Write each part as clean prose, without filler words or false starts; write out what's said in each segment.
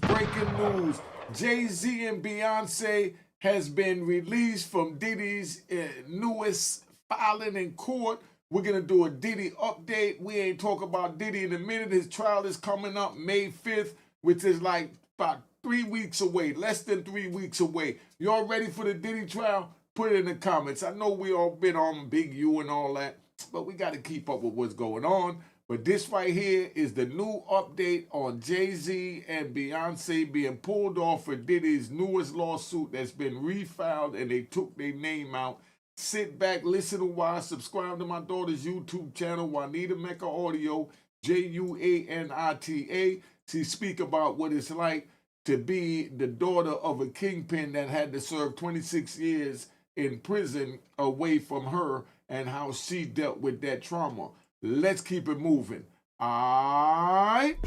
Breaking news. Jay-Z and Beyonce has been released from Diddy's newest filing in court. We're going to do a Diddy update. We ain't talk about Diddy in a minute. His trial is coming up May 5th, which is like about 3 weeks away, less than 3 weeks away. Y'all ready for the Diddy trial? Put it in the comments. I know we all been on Big U and all that, but we got to keep up with what's going on. But this right here is the new update on Jay-Z and Beyonce being pulled off for Diddy's newest lawsuit that's been refiled, and they took their name out. Sit back, listen a while, subscribe to my daughter's YouTube channel, Unique Mecca Audio, Juanita. She speak about what it's like to be the daughter of a kingpin that had to serve 26 years in prison away from her and how she dealt with that trauma. Let's keep it moving. All right.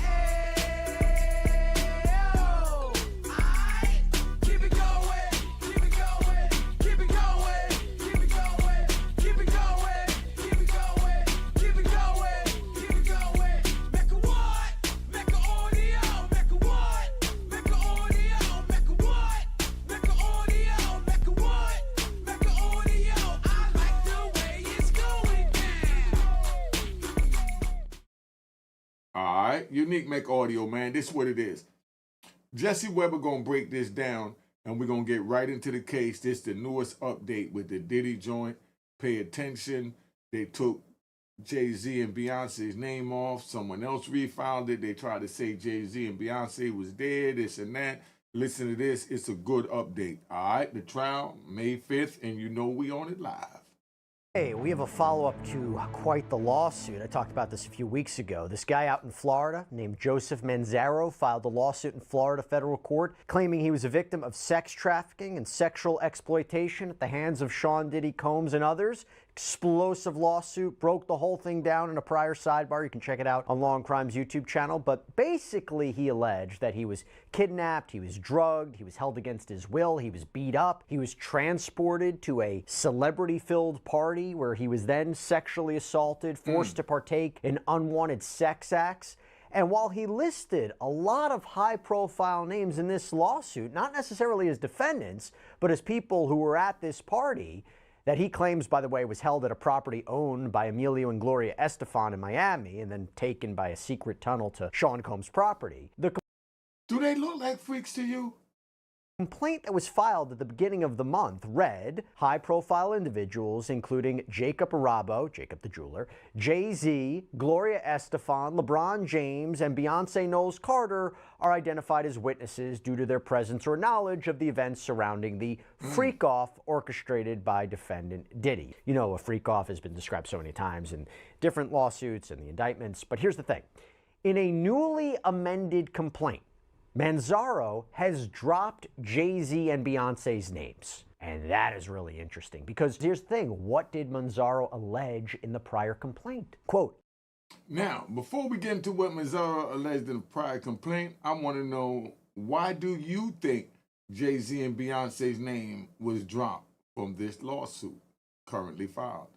Unique Mecca Audio, man. This is what it is. Jesse Weber gonna break this down, and we're gonna get right into the case. This is the newest update with the Diddy joint. Pay attention. They took Jay-Z and Beyonce's name off. Someone else refiled it. They tried to say Jay-Z and Beyonce was dead, this and that. Listen to this. It's a good update. All right, the trial, May 5th, and you know we on it live. Hey, we have a follow-up to quite the lawsuit. I talked about this a few weeks ago. This guy out in Florida named Joseph Manzaro filed a lawsuit in Florida federal court claiming he was a victim of sex trafficking and sexual exploitation at the hands of Sean Diddy Combs and others. Explosive lawsuit, broke the whole thing down in a prior sidebar. You can check it out on Law&Crime's YouTube channel. But basically, he alleged that he was kidnapped, he was drugged, he was held against his will, he was beat up, he was transported to a celebrity-filled party where he was then sexually assaulted, forced to partake in unwanted sex acts. And while he listed a lot of high-profile names in this lawsuit, not necessarily as defendants, but as people who were at this party, that he claims, by the way, was held at a property owned by Emilio and Gloria Estefan in Miami and then taken by a secret tunnel to Sean Combs' property. Do they look like freaks to you? The complaint that was filed at the beginning of the month read, high-profile individuals including Jacob Arabo, Jacob the jeweler, Jay-Z, Gloria Estefan, LeBron James, and Beyonce Knowles Carter are identified as witnesses due to their presence or knowledge of the events surrounding the freak-off orchestrated by defendant Diddy. You know, a freak-off has been described so many times in different lawsuits and the indictments, but here's the thing. In a newly amended complaint, Manzaro has dropped Jay-Z and Beyonce's names. And that is really interesting because here's the thing. What did Manzaro allege in the prior complaint? Quote, now, before we get into what Manzaro alleged in the prior complaint, I want to know, why do you think Jay-Z and Beyonce's name was dropped from this lawsuit currently filed?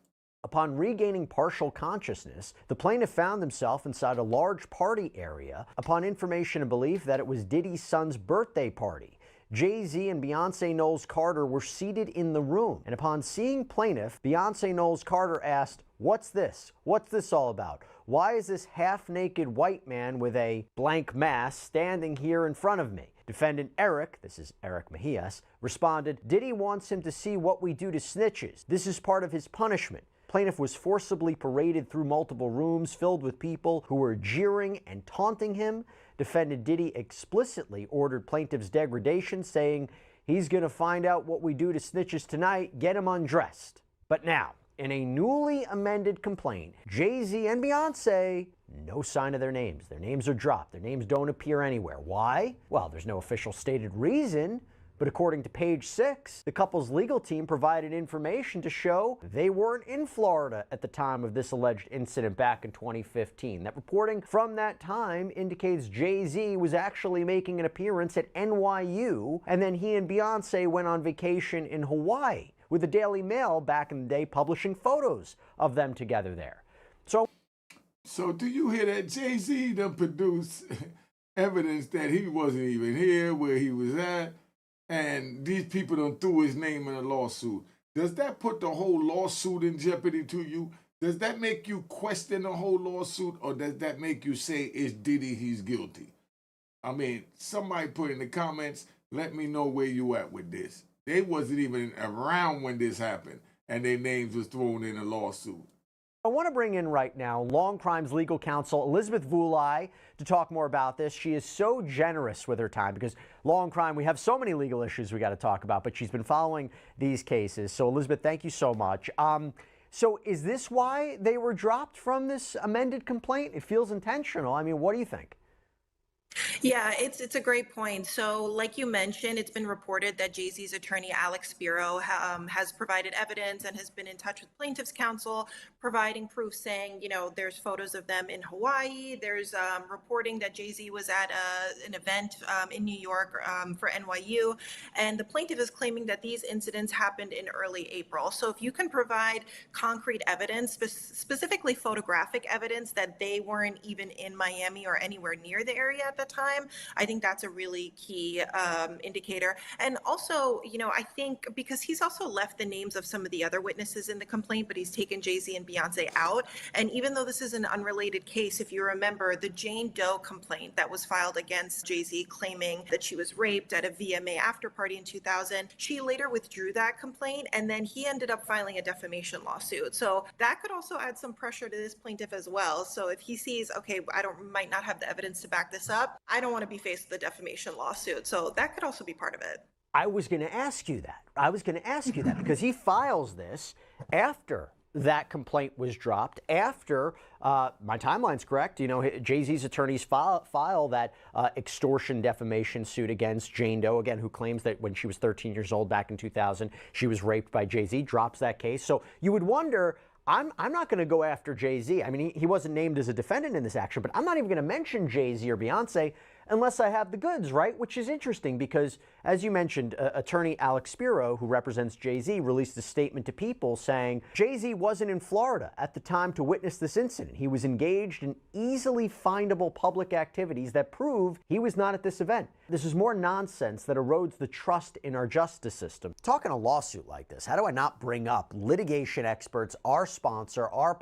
Upon regaining partial consciousness, the plaintiff found himself inside a large party area upon information and belief that it was Diddy's son's birthday party. Jay-Z and Beyonce Knowles Carter were seated in the room, and upon seeing plaintiff, Beyonce Knowles Carter asked, "What's this? What's this all about? Why is this half-naked white man with a blank mask standing here in front of me?" Defendant Eric, this is Eric Mejias, responded, "Diddy wants him to see what we do to snitches. This is part of his punishment." Plaintiff was forcibly paraded through multiple rooms filled with people who were jeering and taunting him. Defendant Diddy explicitly ordered plaintiff's degradation, saying, "He's going to find out what we do to snitches tonight. Get him undressed." But now, in a newly amended complaint, Jay-Z and Beyonce, no sign of their names. Their names are dropped. Their names don't appear anywhere. Why? Well, there's no official stated reason. But according to page 6, the couple's legal team provided information to show they weren't in Florida at the time of this alleged incident back in 2015. That reporting from that time indicates Jay-Z was actually making an appearance at NYU, and then he and Beyonce went on vacation in Hawaii, with the Daily Mail back in the day publishing photos of them together there. So So do you hear that? Jay-Z done produced evidence that he wasn't even here where he was at, and these people done threw his name in a lawsuit. Does that put the whole lawsuit in jeopardy to you? Does that make you question the whole lawsuit, or does that make you say it's Diddy, he's guilty? I mean, somebody put in the comments, let me know where you at with this. They wasn't even around when this happened, and their names was thrown in a lawsuit. I want to bring in right now Law&Crime's legal counsel, Elizabeth Vulai, to talk more about this. She is so generous with her time because Law&Crime, we have so many legal issues we got to talk about, but she's been following these cases. So, Elizabeth, thank you so much. So is this why they were dropped from this amended complaint? It feels intentional. I mean, what do you think? Yeah, it's a great point. So, like you mentioned, it's been reported that Jay-Z's attorney Alex Spiro has provided evidence and has been in touch with plaintiffs' counsel, providing proof, saying, there's photos of them in Hawaii. There's reporting that Jay-Z was at an event in New York for NYU, and the plaintiff is claiming that these incidents happened in early April. So, if you can provide concrete evidence, specifically photographic evidence, that they weren't even in Miami or anywhere near the area at the time, I think that's a really key indicator. And also, I think because he's also left the names of some of the other witnesses in the complaint, but he's taken Jay-Z and Beyonce out. And even though this is an unrelated case, if you remember the Jane Doe complaint that was filed against Jay-Z claiming that she was raped at a VMA after party in 2000, she later withdrew that complaint, and then he ended up filing a defamation lawsuit. So that could also add some pressure to this plaintiff as well. So if he sees, okay, might not have the evidence to back this up, I don't want to be faced with a defamation lawsuit. So that could also be part of it. I was going to ask you that. Because he files this after that complaint was dropped, after my timeline's correct. Jay-Z's attorneys file that extortion defamation suit against Jane Doe, again, who claims that when she was 13 years old back in 2000, she was raped by Jay-Z, drops that case. So you would wonder, I'm not going to go after Jay-Z. I mean, he wasn't named as a defendant in this action, but I'm not even going to mention Jay-Z or Beyonce unless I have the goods, right? Which is interesting because, as you mentioned, attorney Alex Spiro, who represents Jay-Z, released a statement to People saying Jay-Z wasn't in Florida at the time to witness this incident. He was engaged in easily findable public activities that prove he was not at this event. This is more nonsense that erodes the trust in our justice system. Talking a lawsuit like this, how do I not bring up litigation experts, our sponsor, our...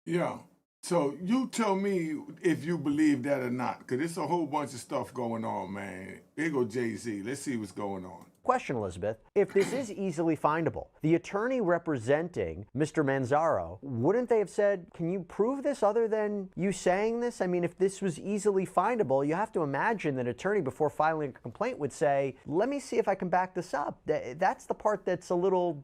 Yeah. So you tell me if you believe that or not, because there's a whole bunch of stuff going on, man. Here go Jay-Z. Let's see what's going on. Question, Elizabeth. If this is easily findable, the attorney representing Mr. Manzaro, wouldn't they have said, can you prove this other than you saying this? I mean, if this was easily findable, you have to imagine that an attorney before filing a complaint would say, let me see if I can back this up. That's the part that's a little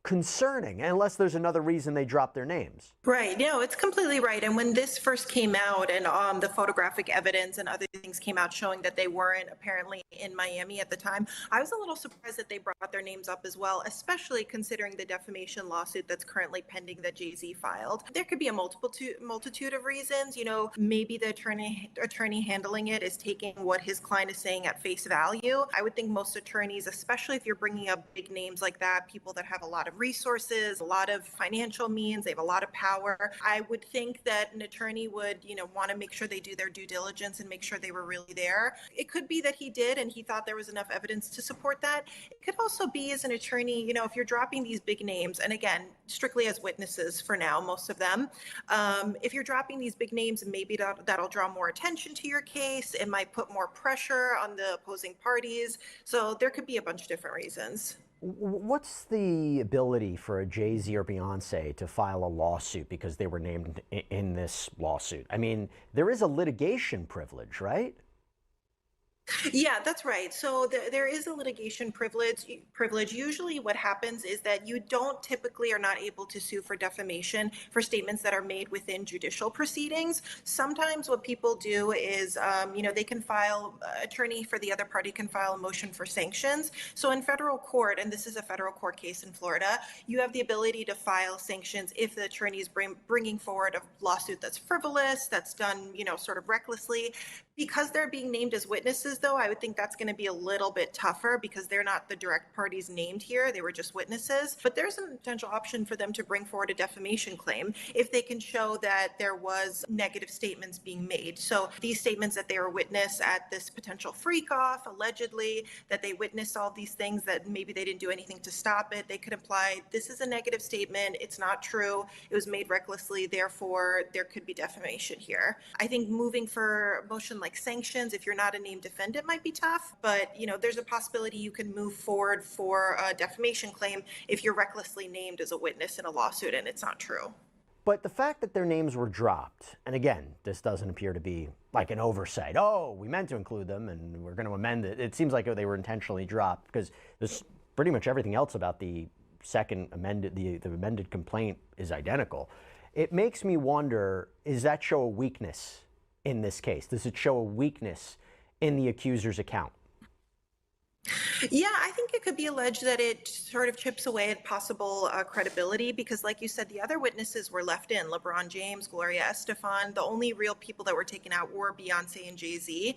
concerning, unless there's another reason they dropped their names. Right. No, it's completely right. And when this first came out and the photographic evidence and other things came out showing that they weren't apparently in Miami at the time, I was a little surprised that they brought their names up as well, especially considering the defamation lawsuit that's currently pending that Jay-Z filed. There could be a multitude of reasons. Maybe the attorney handling it is taking what his client is saying at face value. I would think most attorneys, especially if you're bringing up big names like that, people that have a lot of resources, a lot of financial means, they have a lot of power. I would think that an attorney would, want to make sure they do their due diligence and make sure they were really there. It could be that he did and he thought there was enough evidence to support that. It could also be as an attorney, if you're dropping these big names, and again, strictly as witnesses for now, most of them, if you're dropping these big names, maybe that'll draw more attention to your case. It might put more pressure on the opposing parties. So there could be a bunch of different reasons. What's the ability for a Jay-Z or Beyonce to file a lawsuit because they were named in this lawsuit? I mean, there is a litigation privilege, right? Yeah, that's right. So there is a litigation privilege. Usually what happens is that you don't typically are not able to sue for defamation for statements that are made within judicial proceedings. Sometimes what people do is, they can file, attorney for the other party can file a motion for sanctions. So in federal court, and this is a federal court case in Florida, you have the ability to file sanctions if the attorney is bringing forward a lawsuit that's frivolous, that's done, sort of recklessly. Because they're being named as witnesses, witnesses, though, I would think that's going to be a little bit tougher because they're not the direct parties named here. They were just witnesses. But there's a potential option for them to bring forward a defamation claim if they can show that there was negative statements being made. So these statements that they were witness at this potential freak off, allegedly, that they witnessed all these things that maybe they didn't do anything to stop it. They could imply this is a negative statement. It's not true. It was made recklessly. Therefore, there could be defamation here. I think moving for a motion like sanctions, if you're not a named defendant, might be tough. But, there's a possibility you can move forward for a defamation claim if you're recklessly named as a witness in a lawsuit and it's not true. But the fact that their names were dropped, and again, this doesn't appear to be like an oversight. Oh, we meant to include them and we're going to amend it. It seems like they were intentionally dropped because there's pretty much everything else about the second amended, the amended complaint is identical. It makes me wonder, does that show a weakness in this case? Does it show a weakness in the accuser's account? Yeah, I think it could be alleged that it sort of chips away at possible credibility because, like you said, the other witnesses were left in. LeBron James, Gloria Estefan, the only real people that were taken out were Beyonce and Jay-Z.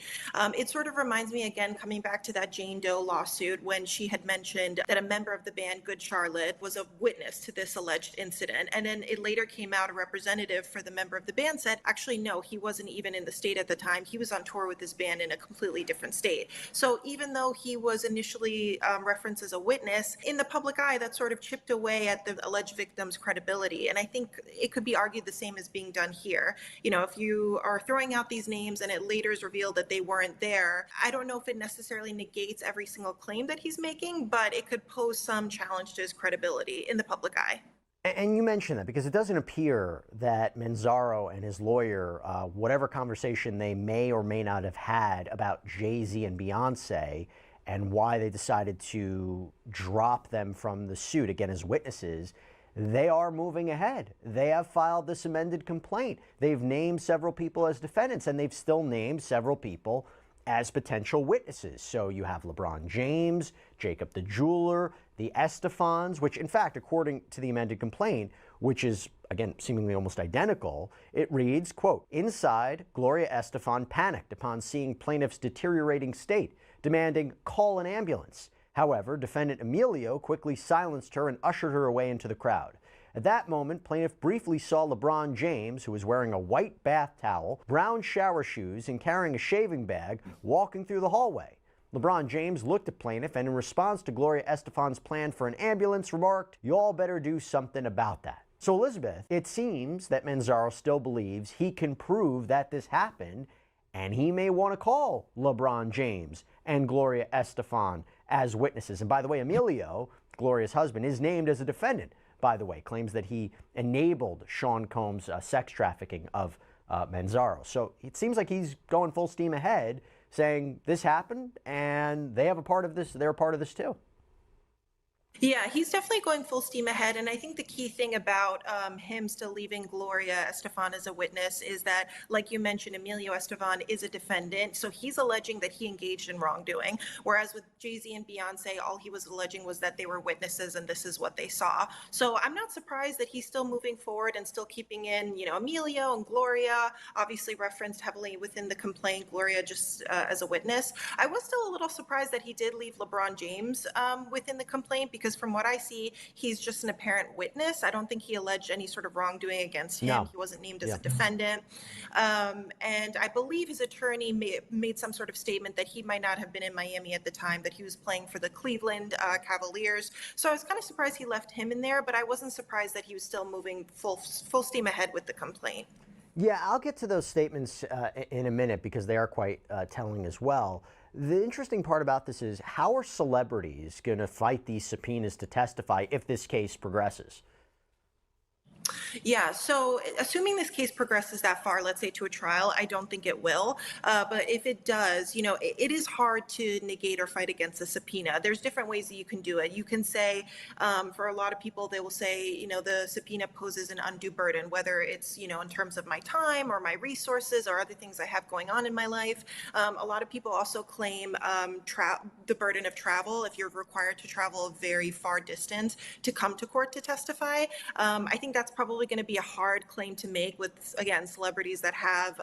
It sort of reminds me, again, coming back to that Jane Doe lawsuit when she had mentioned that a member of the band Good Charlotte was a witness to this alleged incident. And then it later came out, a representative for the member of the band said, actually, no, he wasn't even in the state at the time. He was on tour with his band in a completely different state. So even though he was initially referenced as a witness, in the public eye, that sort of chipped away at the alleged victim's credibility. And I think it could be argued the same is being done here. If you are throwing out these names and it later is revealed that they weren't there, I don't know if it necessarily negates every single claim that he's making, but it could pose some challenge to his credibility in the public eye. And you mentioned that because it doesn't appear that Manzaro and his lawyer, whatever conversation they may or may not have had about Jay-Z and Beyonce, and why they decided to drop them from the suit, again, as witnesses, they are moving ahead. They have filed this amended complaint. They've named several people as defendants, and they've still named several people as potential witnesses. So you have LeBron James, Jacob the jeweler, the Estefans, which in fact, according to the amended complaint, which is, again, seemingly almost identical, it reads, quote, "Inside, Gloria Estefan panicked upon seeing plaintiff's deteriorating state, demanding call an ambulance. However, defendant Emilio quickly silenced her and ushered her away into the crowd. At that moment, plaintiff briefly saw LeBron James, who was wearing a white bath towel, brown shower shoes, and carrying a shaving bag, walking through the hallway. LeBron James looked at plaintiff and in response to Gloria Estefan's plan for an ambulance remarked, 'You all better do something about that.'" So Elizabeth, it seems that Manzaro still believes he can prove that this happened, and he may want to call LeBron James and Gloria Estefan as witnesses. And by the way, Emilio, Gloria's husband, is named as a defendant, by the way, claims that he enabled Sean Combs' sex trafficking of Manzaro. So it seems like he's going full steam ahead, saying this happened and they have a part of this, they're a part of this too. Yeah, he's definitely going full steam ahead. And I think the key thing about him still leaving Gloria Estefan as a witness is that, like you mentioned, Emilio Estefan is a defendant. So he's alleging that he engaged in wrongdoing. Whereas with Jay-Z and Beyonce, all he was alleging was that they were witnesses and this is what they saw. So I'm not surprised that he's still moving forward and still keeping in, Emilio and Gloria, obviously referenced heavily within the complaint, Gloria just as a witness. I was still a little surprised that he did leave LeBron James within the complaint because from what I see, he's just an apparent witness. I don't think he alleged any sort of wrongdoing against him. No. He wasn't named as a defendant. And I believe his attorney made some sort of statement that he might not have been in Miami at the time, that he was playing for the Cleveland Cavaliers. So I was kind of surprised he left him in there, but I wasn't surprised that he was still moving full steam ahead with the complaint. Yeah, I'll get to those statements in a minute because they are quite telling as well. The interesting part about this is, how are celebrities going to fight these subpoenas to testify if this case progresses? Yeah, so assuming this case progresses that far, let's say to a trial, I don't think it will. But if it does, it is hard to negate or fight against a subpoena. There's different ways that you can do it. You can say, for a lot of people, they will say, the subpoena poses an undue burden, whether it's, in terms of my time or my resources or other things I have going on in my life. A lot of people also claim the burden of travel if you're required to travel a very far distance to come to court to testify. I think that's probably going to be a hard claim to make with, again, celebrities that have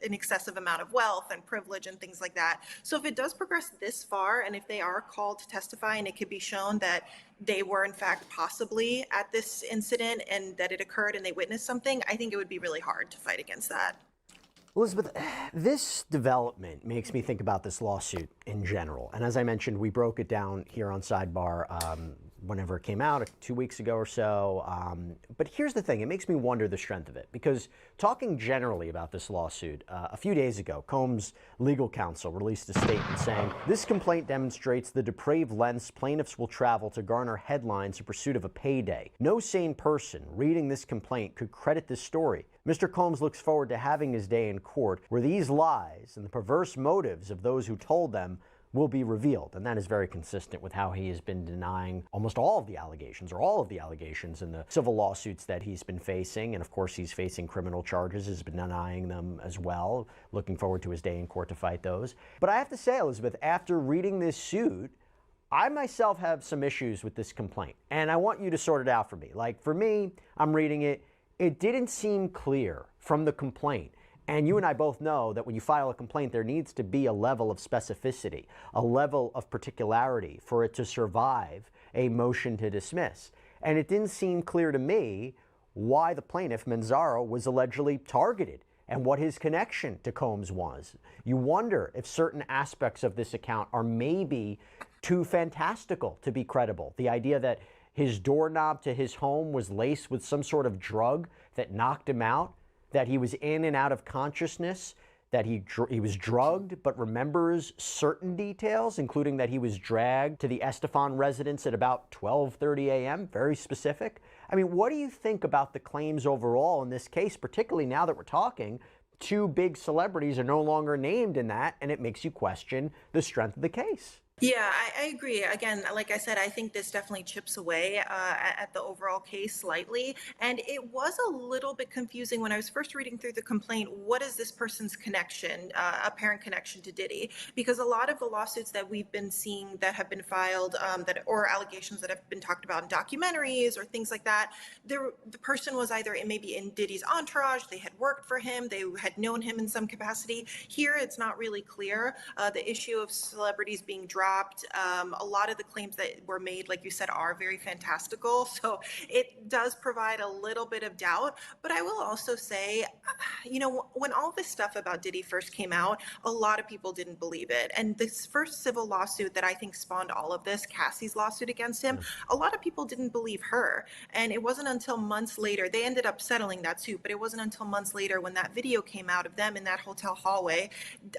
an excessive amount of wealth and privilege and things like that. So if it does progress this far, and if they are called to testify and it could be shown that they were in fact possibly at this incident and that it occurred and they witnessed something, I think it would be really hard to fight against that. Elizabeth, this development makes me think about this lawsuit in general. And as I mentioned, we broke it down here on Sidebar whenever it came out 2 weeks ago or so. But here's the thing, it makes me wonder the strength of it, because talking generally about this lawsuit, a few days ago, Combs' legal counsel released a statement saying, "This complaint demonstrates the depraved lengths plaintiffs will travel to garner headlines in pursuit of a payday. No sane person reading this complaint could credit this story. Mr. Combs looks forward to having his day in court where these lies and the perverse motives of those who told them will be revealed." And that is very consistent with how he has been denying almost all of the allegations, or all of the allegations in the civil lawsuits that he's been facing. And of course, he's facing criminal charges, has been denying them as well. Looking forward to his day in court to fight those. But I have to say, Elizabeth, after reading this suit, I myself have some issues with this complaint. And I want you to sort it out for me. Like, for me, I'm reading it. It didn't seem clear from the complaint. And you and I both know that when you file a complaint, there needs to be a level of specificity, a level of particularity for it to survive a motion to dismiss. And it didn't seem clear to me why the plaintiff, Manzaro, was allegedly targeted and what his connection to Combs was. You wonder if certain aspects of this account are maybe too fantastical to be credible. The idea that his doorknob to his home was laced with some sort of drug that knocked him out, that he was in and out of consciousness, that he was drugged but remembers certain details, including that he was dragged to the Estefan residence at about 12:30 a.m., very specific. I mean, what do you think about the claims overall in this case, particularly now that we're talking, two big celebrities are no longer named in that, and it makes you question the strength of the case? Yeah, I agree. Again, like I said, I think this definitely chips away at the overall case slightly. And it was a little bit confusing when I was first reading through the complaint. What is this person's connection, apparent connection to Diddy? Because a lot of the lawsuits that we've been seeing that have been filed, or allegations that have been talked about in documentaries or things like that, the person was either maybe in Diddy's entourage, they had worked for him, they had known him in some capacity. Here, it's not really clear. The issue of celebrities being dropped. A lot of the claims that were made, like you said, are very fantastical. So it does provide a little bit of doubt. But I will also say, when all this stuff about Diddy first came out, a lot of people didn't believe it. And this first civil lawsuit that I think spawned all of this, Cassie's lawsuit against him, a lot of people didn't believe her. And it wasn't until months later, they ended up settling that suit, but it wasn't until months later when that video came out of them in that hotel hallway,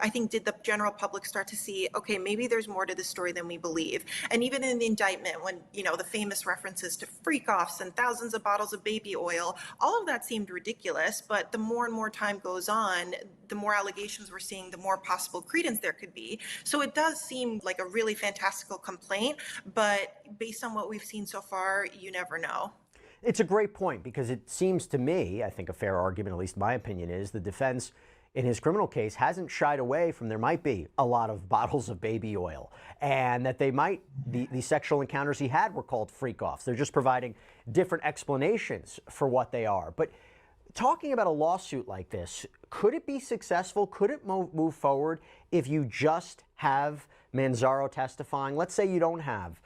I think, did the general public start to see, okay, maybe there's more to the story than we believe. And even in the indictment, when, the famous references to freak-offs and thousands of bottles of baby oil, all of that seemed ridiculous. But the more and more time goes on, the more allegations we're seeing, the more possible credence there could be. So it does seem like a really fantastical complaint, but based on what we've seen so far, you never know. It's a great point, because it seems to me, I think a fair argument, at least my opinion is, the defense in his criminal case hasn't shied away from there might be a lot of bottles of baby oil, and that the sexual encounters he had were called freak-offs. They're just providing different explanations for what they are. But talking about a lawsuit like this, could it be successful? Could it move forward if you just have Manzaro testifying? Let's say you don't have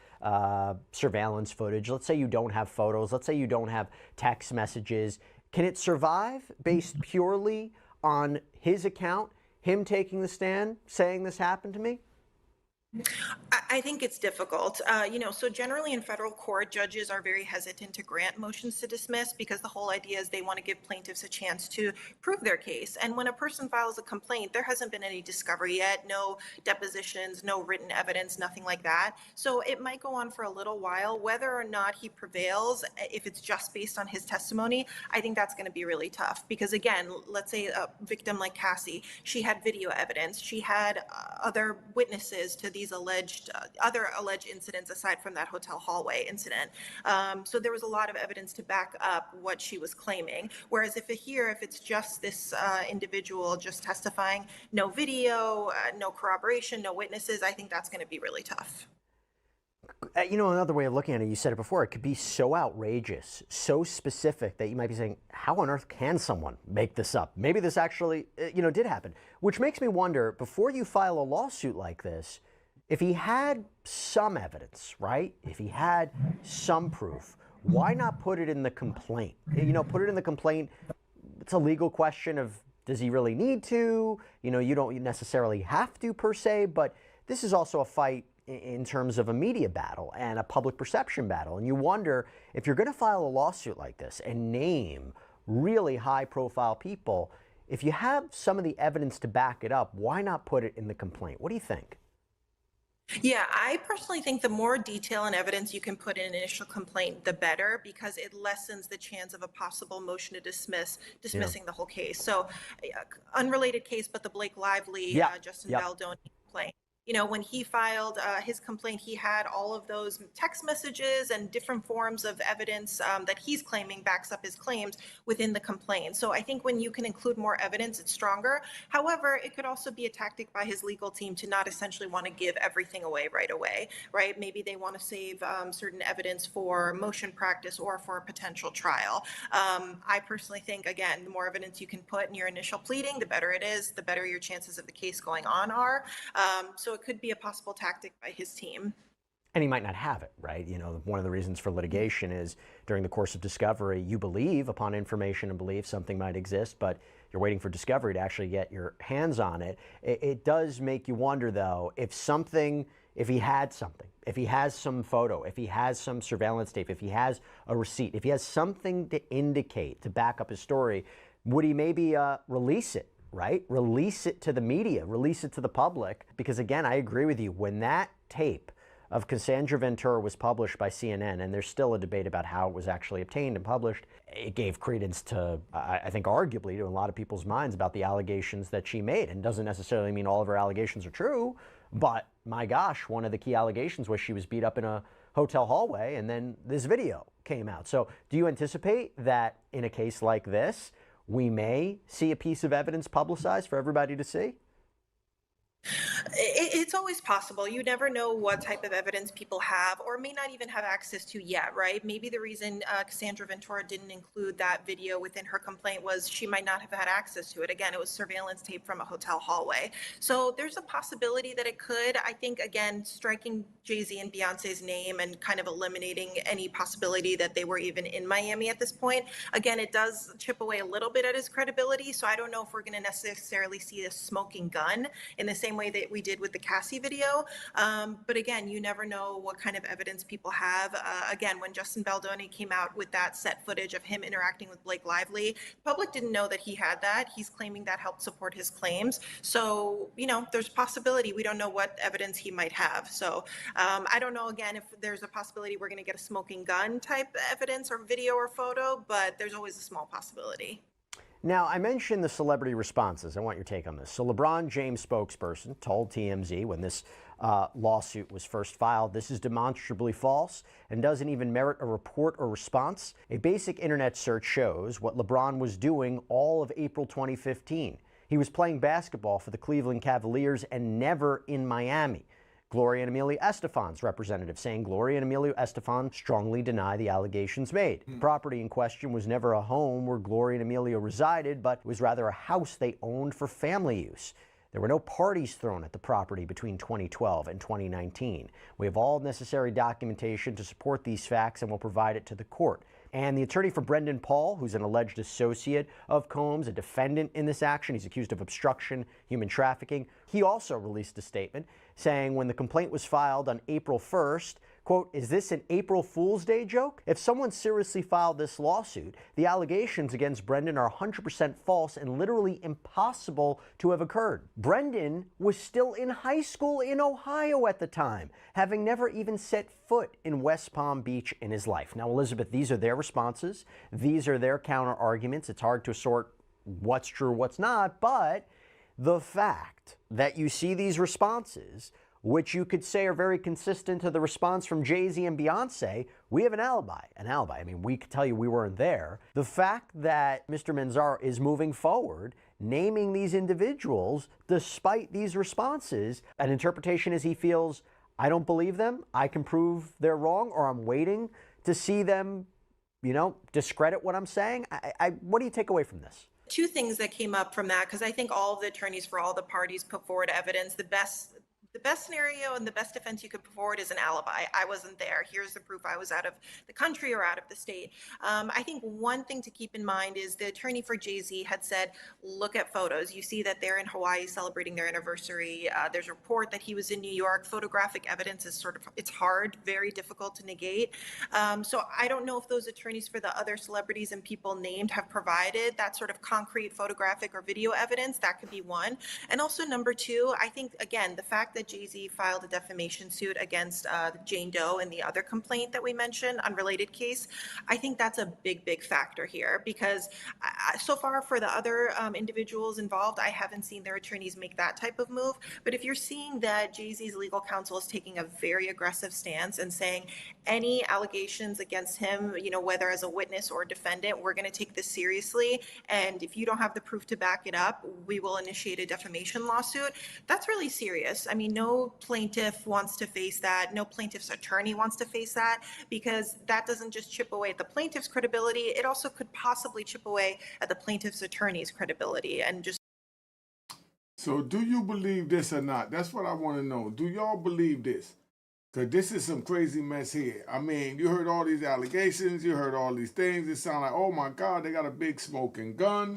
surveillance footage. Let's say you don't have photos. Let's say you don't have text messages. Can it survive based purely on his account, him taking the stand, saying this happened to me? I think it's difficult. So generally in federal court, judges are very hesitant to grant motions to dismiss because the whole idea is they want to give plaintiffs a chance to prove their case. And when a person files a complaint, there hasn't been any discovery yet, no depositions, no written evidence, nothing like that. So it might go on for a little while. Whether or not he prevails, if it's just based on his testimony, I think that's going to be really tough. Because again, let's say a victim like Cassie, she had video evidence, she had other witnesses to these other alleged incidents aside from that hotel hallway incident. So there was a lot of evidence to back up what she was claiming. Whereas if it's just this individual just testifying, no video, no corroboration, no witnesses, I think that's going to be really tough. You know, another way of looking at it, you said it before, it could be so outrageous, so specific that you might be saying, how on earth can someone make this up? Maybe this actually, did happen. Which makes me wonder, before you file a lawsuit like this, if he had some evidence, right? If he had some proof, why not put it in the complaint? Put it in the complaint. It's a legal question of, does he really need to? You don't necessarily have to per se, but this is also a fight in terms of a media battle and a public perception battle. And you wonder, if you're going to file a lawsuit like this and name really high profile people, if you have some of the evidence to back it up, why not put it in the complaint? What do you think? Yeah, I personally think the more detail and evidence you can put in an initial complaint, the better, because it lessens the chance of a possible motion to dismissing the whole case. So, unrelated case, but the Blake Lively, Justin Baldoni complaint. When he filed his complaint, he had all of those text messages and different forms of evidence that he's claiming backs up his claims within the complaint. So I think when you can include more evidence, it's stronger. However, it could also be a tactic by his legal team to not essentially want to give everything away, right? Maybe they want to save certain evidence for motion practice or for a potential trial. I personally think, again, the more evidence you can put in your initial pleading, the better it is, the better your chances of the case going on are. So it could be a possible tactic by his team. And he might not have it, right? One of the reasons for litigation is during the course of discovery, you believe upon information and belief something might exist, but you're waiting for discovery to actually get your hands on it. It does make you wonder, though, if he had something, if he has some photo, if he has some surveillance tape, if he has a receipt, if he has something to indicate, to back up his story, would he maybe release it? Right? Release it to the media, release it to the public. Because again, I agree with you. When that tape of Cassandra Ventura was published by CNN, and there's still a debate about how it was actually obtained and published, it gave credence to, I think arguably to a lot of people's minds about the allegations that she made. And doesn't necessarily mean all of her allegations are true, but my gosh, one of the key allegations was she was beat up in a hotel hallway, and then this video came out. So do you anticipate that in a case like this, we may see a piece of evidence publicized for everybody to see? It's always possible. You never know what type of evidence people have or may not even have access to yet, right? Maybe the reason Cassandra Ventura didn't include that video within her complaint was she might not have had access to it. Again, it was surveillance tape from a hotel hallway. So there's a possibility that it could. I think, again, striking Jay-Z and Beyonce's name and kind of eliminating any possibility that they were even in Miami at this point, again, it does chip away a little bit at his credibility. So I don't know if we're going to necessarily see a smoking gun in the same way that we did with the Cassie video. But again, you never know what kind of evidence people have. Again, when Justin Baldoni came out with that set footage of him interacting with Blake Lively, the public didn't know that he had that. He's claiming that helped support his claims. So, there's a possibility. We don't know what evidence he might have. So I don't know, again, if there's a possibility we're going to get a smoking gun type evidence or video or photo, but there's always a small possibility. Now, I mentioned the celebrity responses. I want your take on this. So LeBron James spokesperson told TMZ when this lawsuit was first filed, this is demonstrably false and doesn't even merit a report or response. A basic internet search shows what LeBron was doing all of April 2015. He was playing basketball for the Cleveland Cavaliers and never in Miami. Gloria and Emilio Estefan's representative saying Gloria and Emilio Estefan strongly deny the allegations made. The property in question was never a home where Gloria and Emilio resided, but was rather a house they owned for family use. There were no parties thrown at the property between 2012 and 2019. We have all necessary documentation to support these facts and will provide it to the court. And the attorney for Brendan Paul, who's an alleged associate of Combs, a defendant in this action, he's accused of obstruction, human trafficking. He also released a statement saying when the complaint was filed on April 1st, quote, "Is this an April Fool's Day joke? If someone seriously filed this lawsuit, the allegations against Brendan are 100% false and literally impossible to have occurred." Brendan was still in high school in Ohio at the time, having never even set foot in West Palm Beach in his life. Now, Elizabeth, these are their responses. These are their counter arguments. It's hard to sort what's true, what's not, but the fact that you see these responses, which you could say are very consistent to the response from Jay-Z and Beyonce, we have an alibi. I mean, we could tell you we weren't there. The fact that Mr. Manzar is moving forward, naming these individuals despite these responses, an interpretation is he feels, I don't believe them. I can prove they're wrong, or I'm waiting to see them, you know, discredit what I'm saying. What do you take away from this? Two things that came up from that, because I think all of the attorneys for all the parties put forward evidence. The best scenario and the best defense you could put forward is an alibi. I wasn't there. Here's the proof I was out of the country or out of the state. I think one thing to keep in mind is the attorney for Jay-Z had said, look at photos. You see that they're in Hawaii celebrating their anniversary. There's a report that he was in New York. Photographic evidence is it's hard, very difficult to negate. So I don't know if those attorneys for the other celebrities and people named have provided that sort of concrete photographic or video evidence. That could be one. And also number two, I think, again, the fact that Jay-Z filed a defamation suit against Jane Doe and the other complaint that we mentioned, unrelated case, I think that's a big factor here, because so far for the other individuals involved, I haven't seen their attorneys make that type of move. But if you're seeing that Jay-Z's legal counsel is taking a very aggressive stance and saying any allegations against him, you know, whether as a witness or defendant, we're going to take this seriously, and if you don't have the proof to back it up, we will initiate a defamation lawsuit, that's really serious. I mean, no plaintiff wants to face that. No plaintiff's attorney wants to face that, because that doesn't just chip away at the plaintiff's credibility. It also could possibly chip away at the plaintiff's attorney's credibility. And just. So do you believe this or not? That's what I want to know. Do y'all believe this? Because this is some crazy mess here. I mean, you heard all these allegations. You heard all these things. It sounds like, oh my God, they got a big smoking gun.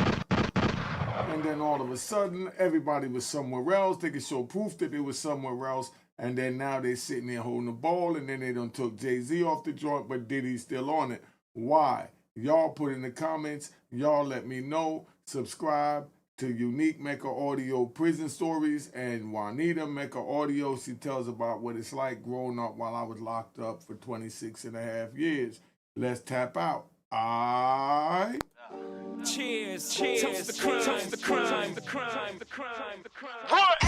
And then all of a sudden, everybody was somewhere else. They could show proof that they was somewhere else. And then now they're sitting there holding the ball. And then they done took Jay-Z off the joint, but Diddy's still on it. Why? Y'all put in the comments. Y'all let me know. Subscribe to Unique Mecca Audio Prison Stories and Juanita Mecca Audio. She tells about what it's like growing up while I was locked up for 26 and a half years. Let's tap out. All right. Cheers, cheers, toast the crime, toast the crime, the crime, the crime, the crime. What?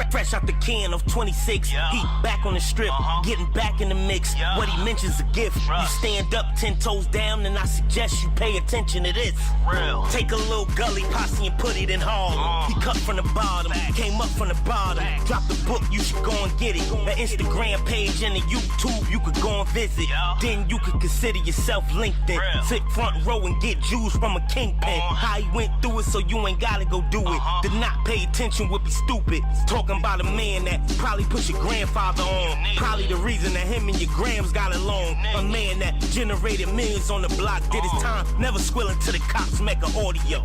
Fresh out the can of 26, yeah. Heat back on the strip, getting back in the mix. Yeah. What he mentions a gift. Right. You stand up 10 toes down, and I suggest you pay attention to this. Real. Take a little gully posse and put it in Harlem. He cut from the bottom, came up from the bottom. Drop the book, you should go and get it. The Instagram page and the YouTube, you could go and visit. Yeah. Then you could consider yourself LinkedIn. Real. Sit front row and get Jews from a kingpin. How he went through it, so you ain't gotta go do it. To not pay attention would be stupid. Talking about a man that probably put your grandfather on. Probably the reason that him and your grams got along. A man that generated millions on the block, did his time, never squilling to the cops, make an audio.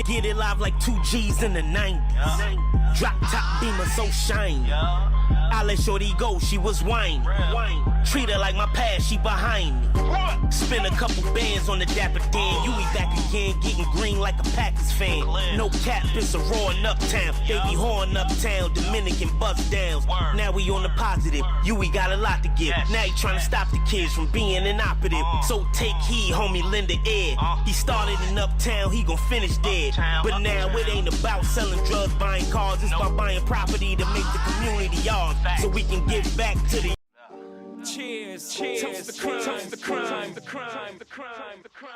Get it live like 2 G's in the 90s. Drop top beamer so shiny. I let shorty go, she was whining. Treat her like my past, she behind me. Spin a couple bands on the Dapper Dan. You be back again, getting green like a Packers fan. No cap, it's a roaring uptown. They be horn uptown, Dominican bust downs. Now we on the positive, we got a lot to give. Now he trying to stop the kids from being inoperative. So take heed, homie, lend a ear. He started in uptown, he gon' finish dead. But now it ain't about selling drugs, buying cars. It's about buying property to make the community yours, so we can give back to the. Cheers, cheers, toast the crime, the crime, the crime, the crime, the crime.